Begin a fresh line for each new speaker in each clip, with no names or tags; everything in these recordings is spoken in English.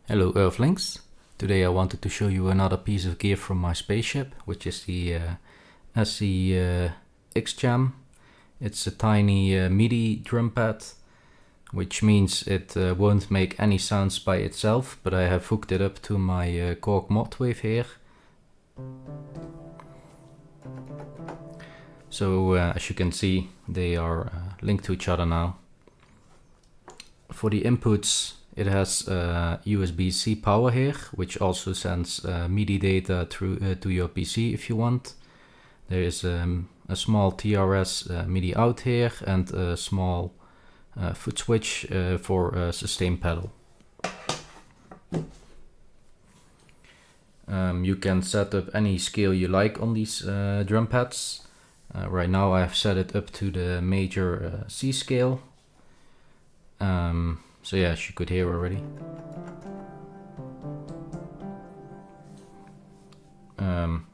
Hello Earthlings! Today I wanted to show you another piece of gear from my spaceship, which is the ESI Xjam. It's a tiny MIDI drum pad, which means it won't make any sounds by itself, but I have hooked it up to my Korg Modwave here. So as you can see, they are linked to each other now. For the inputs, it has USB-C power here, which also sends MIDI data through to your PC if you want. There is a small TRS MIDI out here and a small foot switch for sustain pedal. You can set up any scale you like on these drum pads. Right now I have set it up to the major C scale. So yeah, as you could hear already.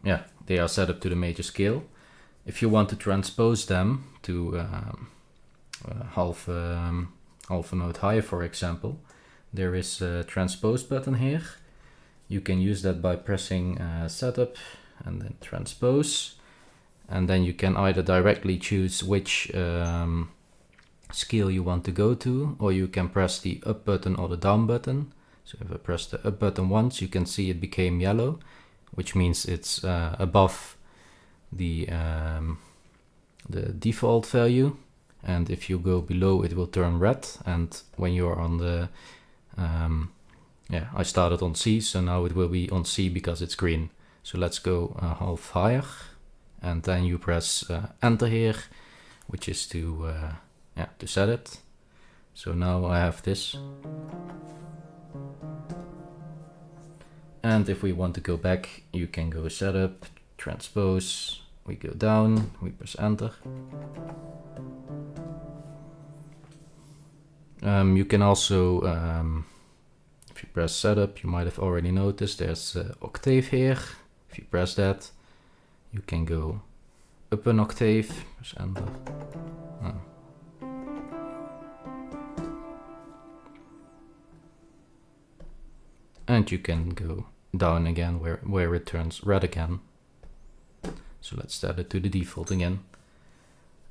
Yeah, they are set up to the major scale. If you want to transpose them to half a note higher, for example, there is a transpose button here. You can use that by pressing setup and then transpose, and then you can either directly choose which scale you want to go to, or you can press the up button or the down button. So if I press the up button once, you can see it became yellow, which means it's above the default value, and if you go below it will turn red. And when you're on the I started on C, so now it will be on C because it's green. So let's go half higher, and then you press enter here, which is to set it. So now I have this. And if we want to go back, you can go setup, transpose, we go down, we press enter. You can also, if you press setup, you might have already noticed there's octave here. If you press that, you can go up an octave, press enter. And you can go down again where it turns red again. So let's set it to the default again.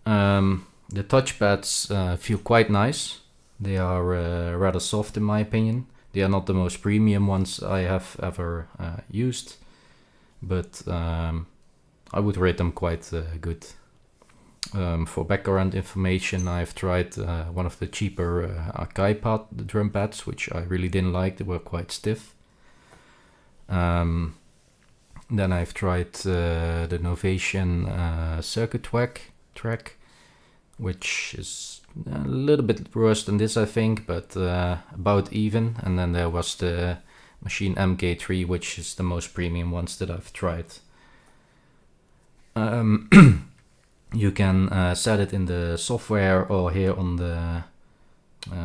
The touchpads feel quite nice. They are rather soft in my opinion. They are not the most premium ones I have ever used, but I would rate them quite good. For background information, I've tried one of the cheaper Akai drum pads, which I really didn't like. They were quite stiff. Then I've tried the Novation circuit track, which is a little bit worse than this, I think, but about even. And then there was the Machine MK3, which is the most premium ones that I've tried. You can set it in the software or here on the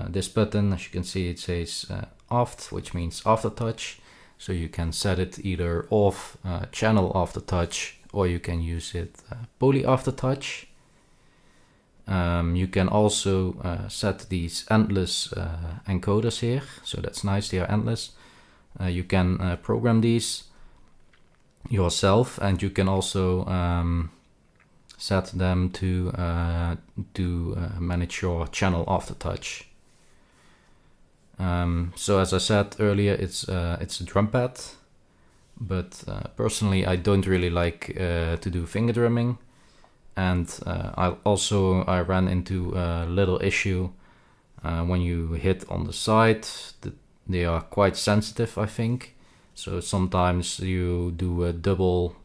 this button. As you can see, it says aft, which means aftertouch. So you can set it either off channel aftertouch, or you can use it poly aftertouch. You can also set these endless encoders here. So that's nice, they are endless. You can program these yourself, and you can also set them to manage your channel aftertouch. So as I said earlier, it's a drum pad, but personally I don't really like to do finger drumming, and I ran into a little issue when you hit on the side. They are quite sensitive, I think. So sometimes you do a double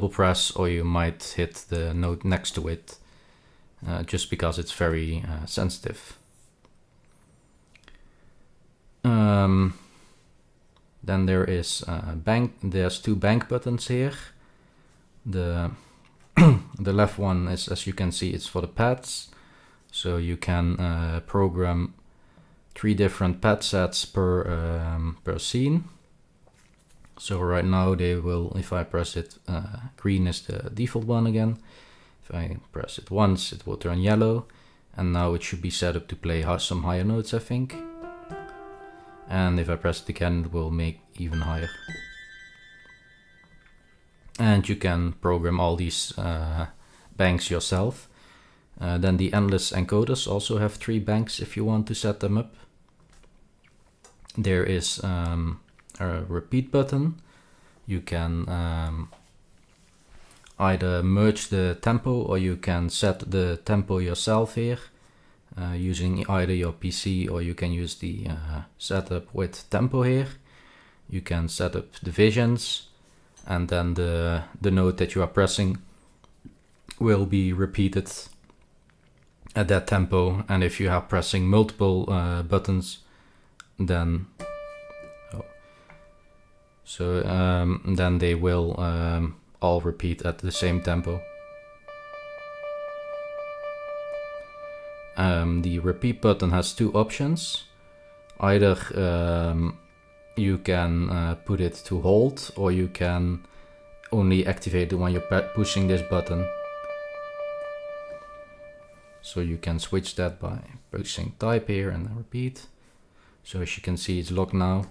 press, or you might hit the note next to it, just because it's very sensitive. Then there is there's two bank buttons here. The the left one is, as you can see, it's for the pads, so you can program 3 different pad sets per scene. So right now they will, if I press it, green is the default one again. If I press it once, it will turn yellow, and now it should be set up to play some higher notes, I think. and if I press it again it will make even higher. And you can program all these banks yourself. Then the endless encoders also have 3 banks if you want to set them up. There is a repeat button. You can either merge the tempo or you can set the tempo yourself here using either your PC, or you can use the setup with tempo here. You can set up divisions, and then the note that you are pressing will be repeated at that tempo. And if you are pressing multiple buttons, then then they will all repeat at the same tempo. The repeat button has 2 options. Either you can put it to hold, or you can only activate it when you're pushing this button. So you can switch that by pushing type here and then repeat. So as you can see, it's locked now.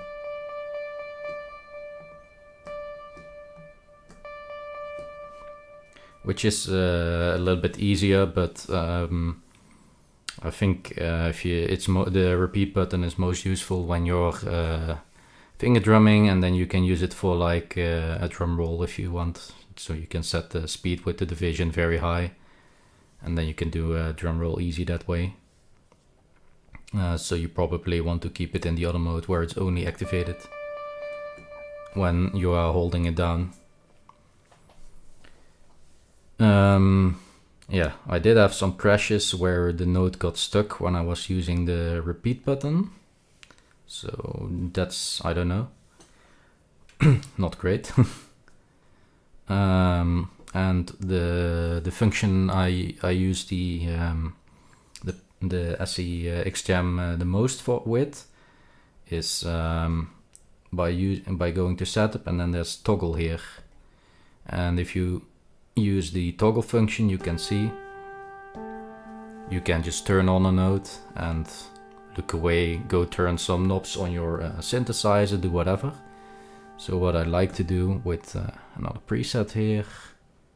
Which is a little bit easier, but I think the repeat button is most useful when you're finger drumming, and then you can use it for like a drum roll if you want. So you can set the speed with the division very high, and then you can do a drum roll easy that way. So you probably want to keep it in the other mode where it's only activated when you are holding it down. Yeah, I did have some crashes where the note got stuck when I was using the repeat button. So that's, I don't know, not great. And the function I use the ESI Xjam the most with is by going to setup, and then there's toggle here. And if you use the toggle function, you can see you can just turn on a note and look away, go turn some knobs on your synthesizer, do whatever. So what I like to do with another preset here,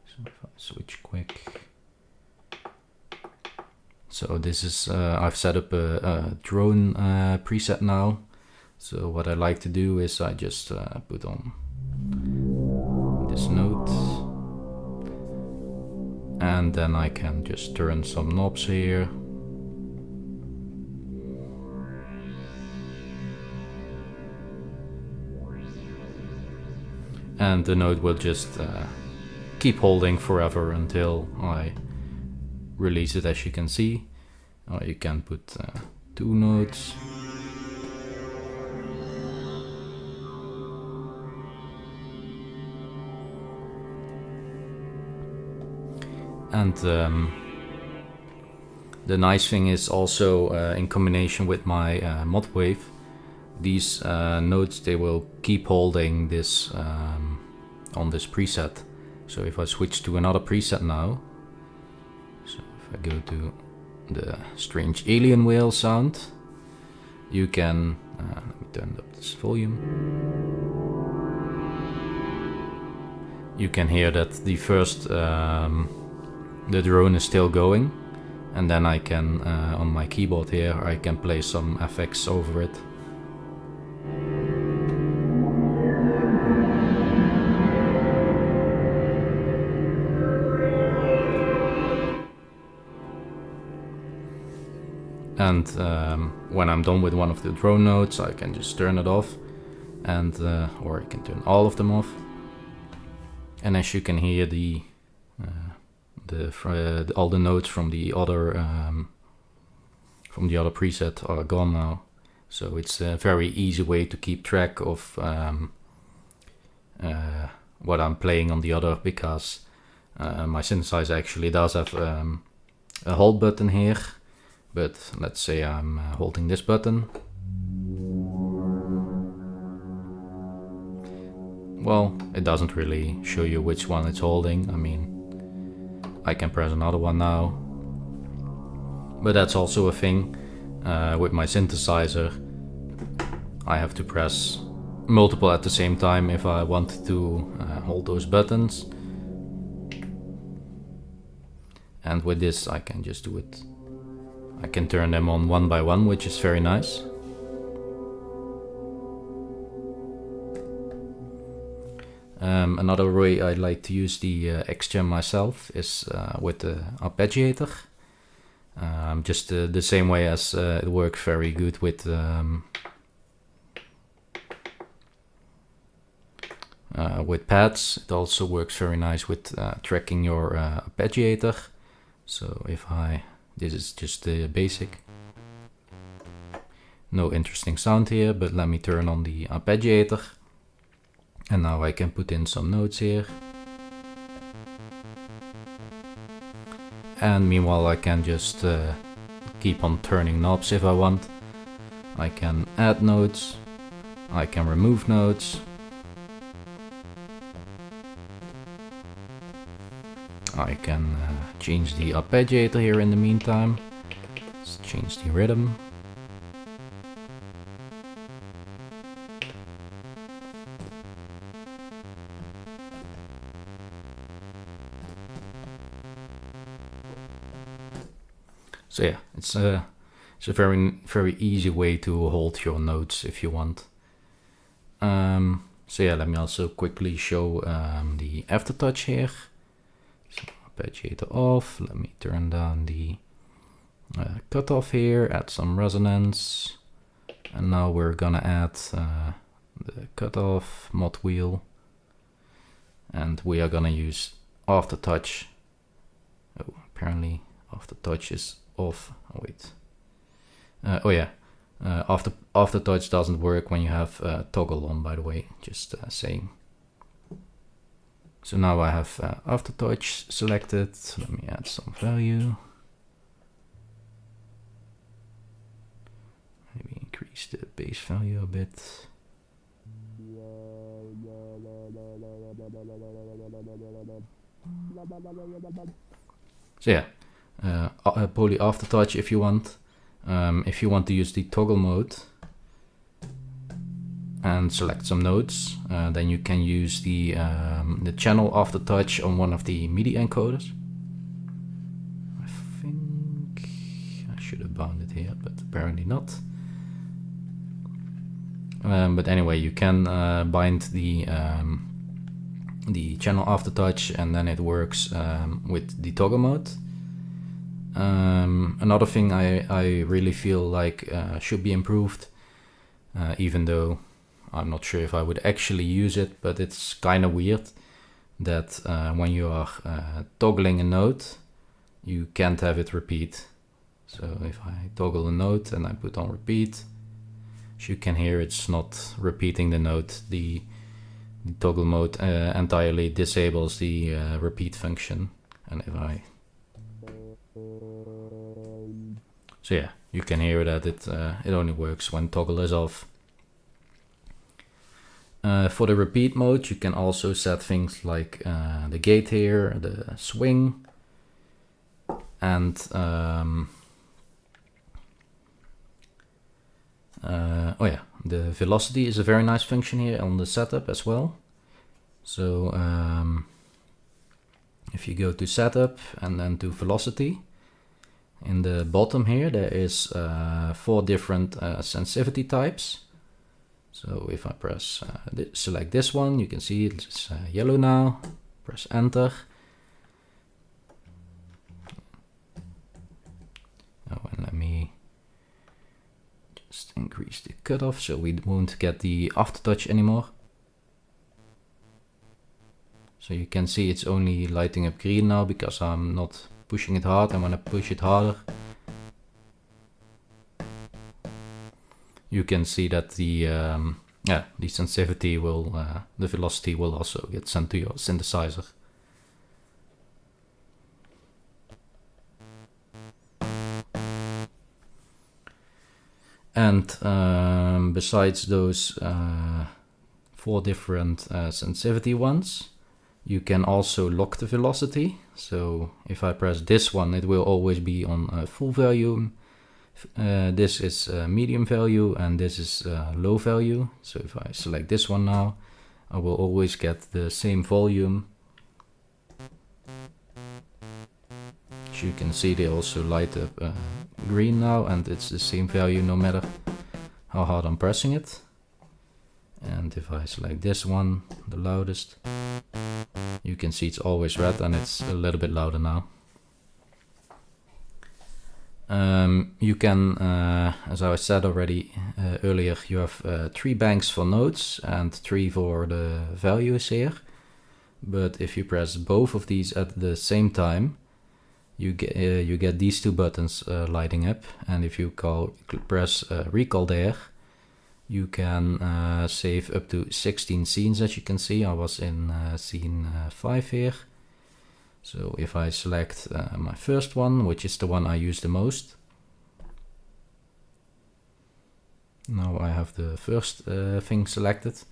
so if I switch quick. So this is, I've set up a drone preset now. So what I like to do is I just put on this note, and then I can just turn some knobs here. And the note will just keep holding forever until I release it, as you can see. Or you can put 2 notes. And the nice thing is also in combination with my mod wave, these notes, they will keep holding this on this preset. So if I switch to another preset now, so if I go to the strange alien whale sound, you can, let me turn up this volume. You can hear that the first, the drone is still going, and then I can, on my keyboard here, I can play some effects over it. And when I'm done with one of the drone notes, I can just turn it off, and or I can turn all of them off. And as you can hear, all the notes from the other preset are gone now. So it's a very easy way to keep track of what I'm playing on the other, because my synthesizer actually does have a hold button here. But let's say I'm holding this button. Well, it doesn't really show you which one it's holding. I mean, I can press another one now. But that's also a thing with my synthesizer. I have to press multiple at the same time if I want to hold those buttons. And with this I can just do it. I can turn them on one by one, which is very nice. Another way I like to use the Xjam myself is with the arpeggiator. Just the same way as it works very good with pads. It also works very nice with tracking your arpeggiator. So if this is just the basic. No interesting sound here, but let me turn on the arpeggiator. And now I can put in some notes here. And meanwhile I can just keep on turning knobs if I want. I can add notes, I can remove notes. I can change the arpeggiator here in the meantime. Let's change the rhythm. So yeah, it's a very easy way to hold your notes if you want. So yeah, let me also quickly show the aftertouch here. So arpeggiator off. Let me turn down the cutoff here. Add some resonance, and now we're gonna add the cutoff mod wheel, and we are gonna use aftertouch. Oh, apparently aftertouch is off. Oh wait. Oh yeah. Aftertouch doesn't work when you have toggle on, by the way, just saying. So now I have aftertouch selected. Let me add some value. Maybe increase the base value a bit. So yeah, poly aftertouch if you want. If you want to use the toggle mode and select some notes, then you can use the channel aftertouch on one of the MIDI encoders. I think I should have bound it here, but apparently not. But anyway, you can bind the channel aftertouch, and then it works with the toggle mode. Another thing I really feel like should be improved, even though I'm not sure if I would actually use it, but it's kind of weird that when you are toggling a note, you can't have it repeat. So if I toggle a note and I put on repeat, as you can hear, it's not repeating the note. The toggle mode entirely disables the repeat function. And if I... So yeah, you can hear that it only works when toggle is off. For the repeat mode, you can also set things like the gate here, the swing, and oh yeah, the velocity is a very nice function here on the setup as well. So if you go to setup and then to velocity, in the bottom here there is 4 different sensitivity types. So if I press select this one, you can see it's yellow now. Press enter. Oh, and let me just increase the cutoff so we won't get the aftertouch anymore. So you can see it's only lighting up green now because I'm not pushing it hard, and when I push it harder, you can see that the sensitivity will, the velocity will also get sent to your synthesizer. And besides those 4 different sensitivity ones, you can also lock the velocity. So if I press this one, it will always be on full volume. This is medium value and this is low value. So if I select this one now, I will always get the same volume. As you can see, they also light up green now, and it's the same value no matter how hard I'm pressing it. And if I select this one, the loudest, you can see it's always red and it's a little bit louder now. You can, as I said already earlier, you have 3 banks for notes and 3 for the values here. But if you press both of these at the same time, you get these 2 buttons lighting up. And if you press recall there, you can save up to 16 scenes, as you can see. I was in scene 5 here. So if I select my first one, which is the one I use the most. Now I have the first thing selected.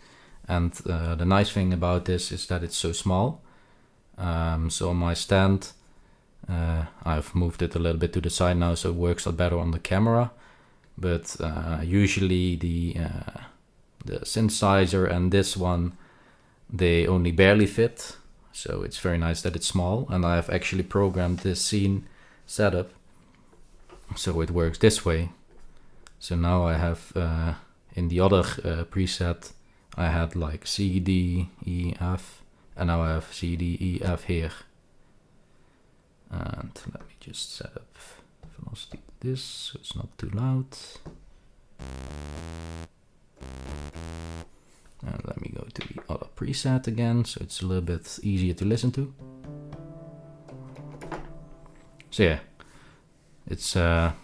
And the nice thing about this is that it's so small. So on my stand, I've moved it a little bit to the side now, so it works a lot better on the camera. But usually the synthesizer and this one, they only barely fit. So it's very nice that it's small, and I have actually programmed this scene setup so it works this way. So now I have in the other preset, I had like C, D, E, F, and now I have C, D, E, F here. And let me just set up velocity to this so it's not too loud. And let me go to the other preset again, so it's a little bit easier to listen to. So yeah, it's very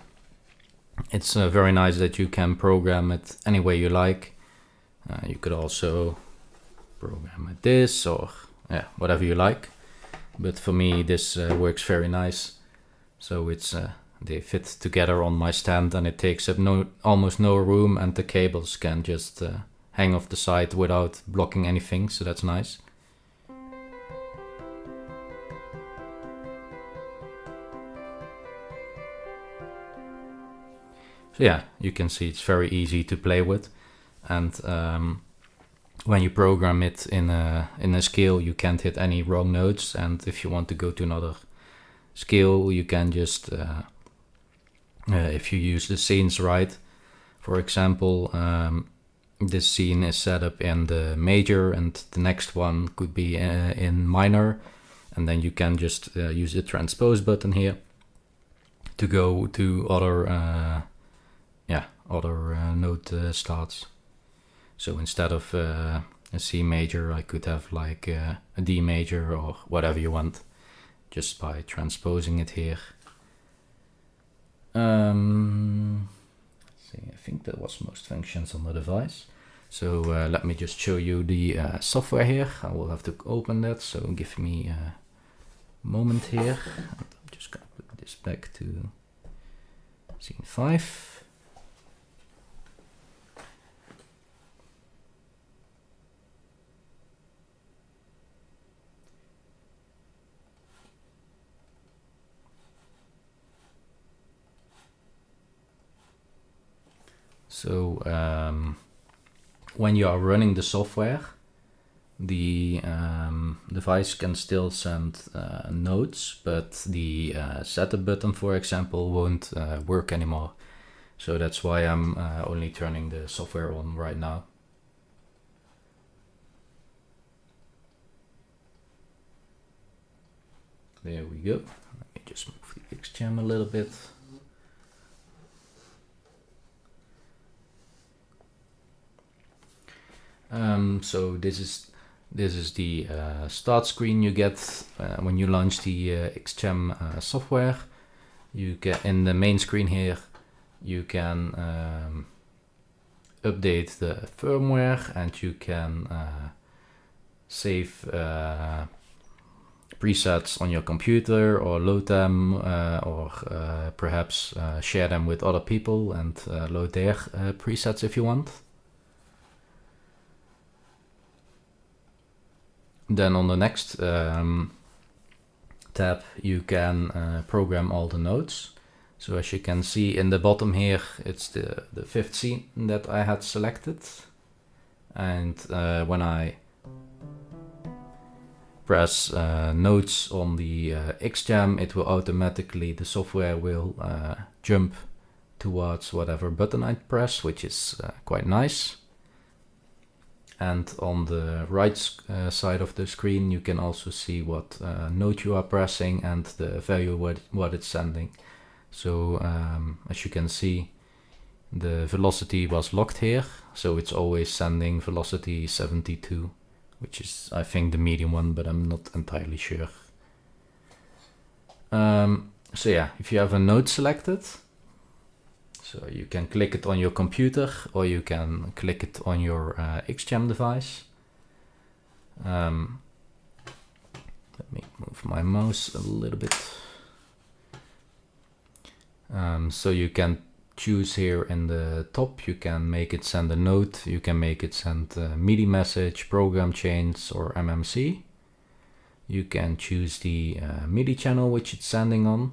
nice that you can program it any way you like. You could also program it this or yeah, whatever you like. But for me, this works very nice. So it's they fit together on my stand, and it takes up almost no room, and the cables can just hang off the side without blocking anything, so that's nice. So yeah, you can see it's very easy to play with, and when you program it in a scale, you can't hit any wrong notes, and if you want to go to another scale, you can just if you use the scenes right. For example, this scene is set up in the major, and the next one could be in minor, and then you can just use the transpose button here to go to other note starts. So instead of a C major, I could have like a D major or whatever you want, just by transposing it here. Let's see, I think that was most functions on the device. So let me just show you the software here. I will have to open that, so give me a moment here. I'm just going to put this back to scene 5. So when you are running the software, the device can still send notes, but the setup button, for example, won't work anymore. So that's why I'm only turning the software on right now. There we go. Let me just move the Xjam a little bit. So this is the start screen you get when you launch the Xjam software. You get in the main screen here, you can update the firmware, and you can save presets on your computer, or load them, or perhaps share them with other people and load their presets if you want. Then on the next tab, you can program all the notes. So as you can see in the bottom here, it's the fifth scene that I had selected. And when I press notes on the Xjam, it will automatically, the software will jump towards whatever button I press, which is quite nice. And on the right side of the screen, you can also see what note you are pressing and the value what it's sending. So as you can see, the velocity was locked here, so it's always sending velocity 72, which is, I think, the medium one, but I'm not entirely sure. So yeah, if you have a node selected, so you can click it on your computer or you can click it on your Xjam device. Let me move my mouse a little bit. So you can choose here in the top, you can make it send a note, you can make it send a MIDI message, program change or MMC. You can choose the MIDI channel which it's sending on.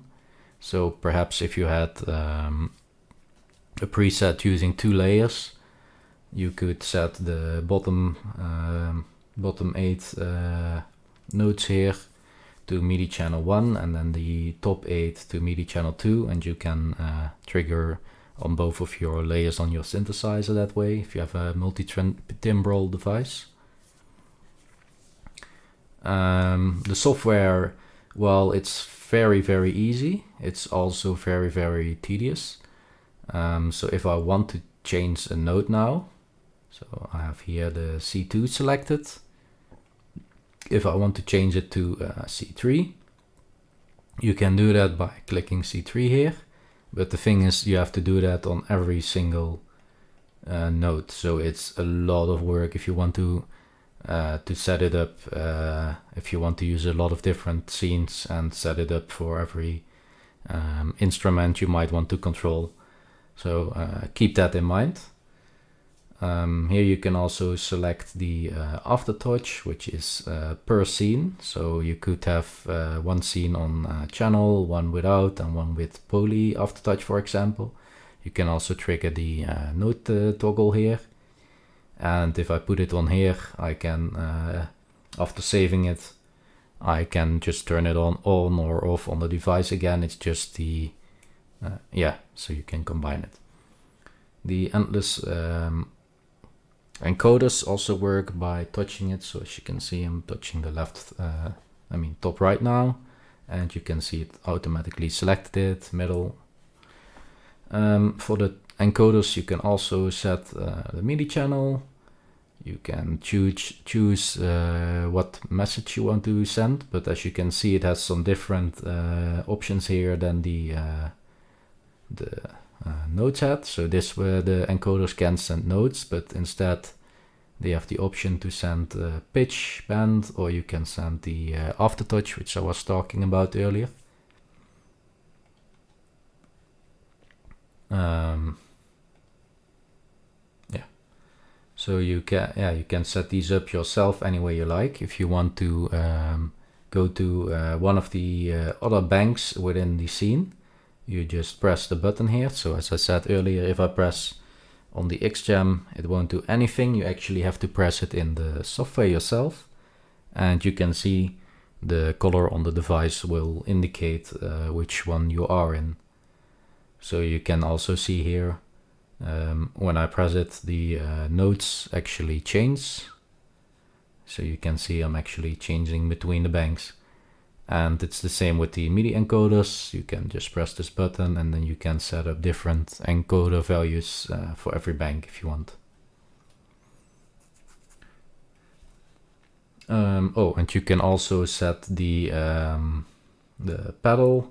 So perhaps if you had a preset using 2 layers, you could set the bottom 8 notes here to MIDI channel 1 and then the top 8 to MIDI channel 2, and you can trigger on both of your layers on your synthesizer that way if you have a multi-timbral device. The software, well, it's very easy, it's also very tedious. So if I want to change a note now, so I have here the C2 selected. If I want to change it to C3, you can do that by clicking C3 here. But the thing is, you have to do that on every single note. So it's a lot of work if you want to set it up. If you want to use a lot of different scenes and set it up for every instrument you might want to control. So keep that in mind. Here you can also select the aftertouch, which is per scene. So you could have one scene on channel, one without, and one with poly aftertouch, for example. You can also trigger the note toggle here. And if I put it on here, I can, after saving it, I can just turn it on or off on the device again. It's just the, so you can combine it. The endless encoders also work by touching it. So as you can see, I'm touching the top right now, and you can see it automatically selected it, middle. For the encoders, you can also set the MIDI channel. You can choose what message you want to send, but as you can see, it has some different options here than the notes had. So this where the encoders can send notes, but instead they have the option to send pitch, band, or you can send the aftertouch, which I was talking about earlier. So you can set these up yourself any way you like. If you want to go to one of the other banks within the scene, you just press the button here. So as I said earlier, if I press on the Xjam, it won't do anything. You actually have to press it in the software yourself, and you can see the color on the device will indicate which one you are in. So you can also see here, when I press it, the notes actually change. So you can see I'm actually changing between the banks. And it's the same with the MIDI encoders. You can just press this button and then you can set up different encoder values for every bank if you want. And you can also set the pedal.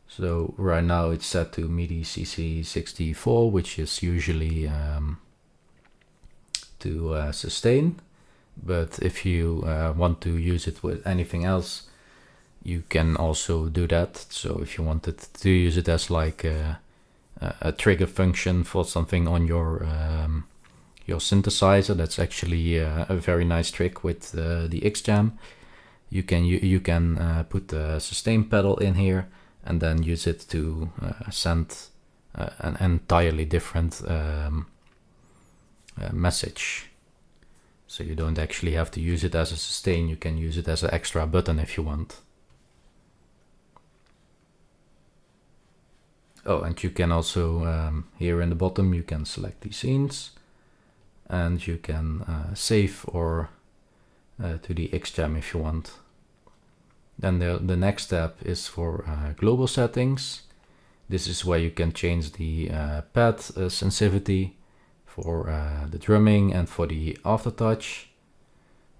So right now it's set to MIDI CC64, which is usually to sustain. But if you want to use it with anything else, you can also do that. So if you wanted to use it as like a trigger function for something on your synthesizer, that's actually a very nice trick with the Xjam. You can put the sustain pedal in here, and then use it to send an entirely different message. So you don't actually have to use it as a sustain, you can use it as an extra button if you want. Oh, and you can also, here in the bottom, you can select these scenes, and you can save or to the Xjam if you want. Then the next step is for global settings. This is where you can change the pad sensitivity for the drumming and for the aftertouch.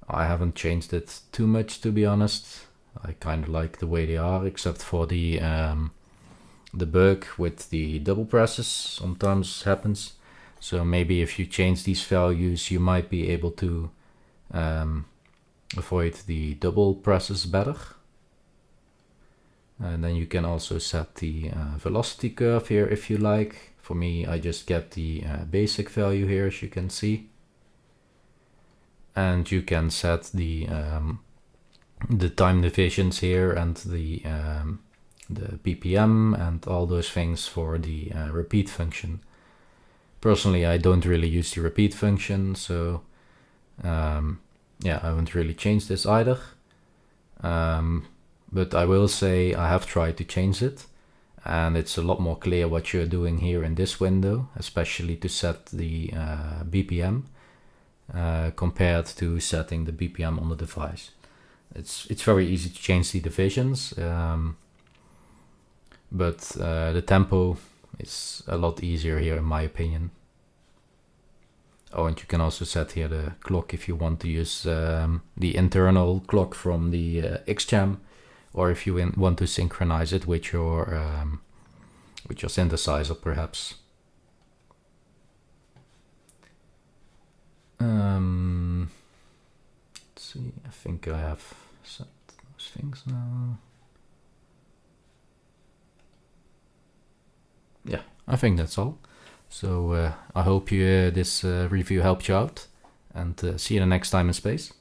I haven't changed it too much, to be honest. I kind of like the way they are, except for the bug with the double presses sometimes happens. So maybe if you change these values, you might be able to avoid the double presses better. And then you can also set the velocity curve here if you like. For me, I just get the basic value here, as you can see. And you can set the time divisions here and the BPM and all those things for the repeat function. Personally, I don't really use the repeat function, so yeah, I haven't really changed this either. But I will say I have tried to change it, and it's a lot more clear what you're doing here in this window, especially to set the BPM compared to setting the BPM on the device. It's very easy to change the divisions, but the tempo is a lot easier here in my opinion. Oh, and you can also set here the clock if you want to use the internal clock from the Xjam, or if you want to synchronize it with your synthesizer, perhaps. Let's see. I think I have set those things now. Yeah, I think that's all. So I hope this review helped you out, and see you the next time in space.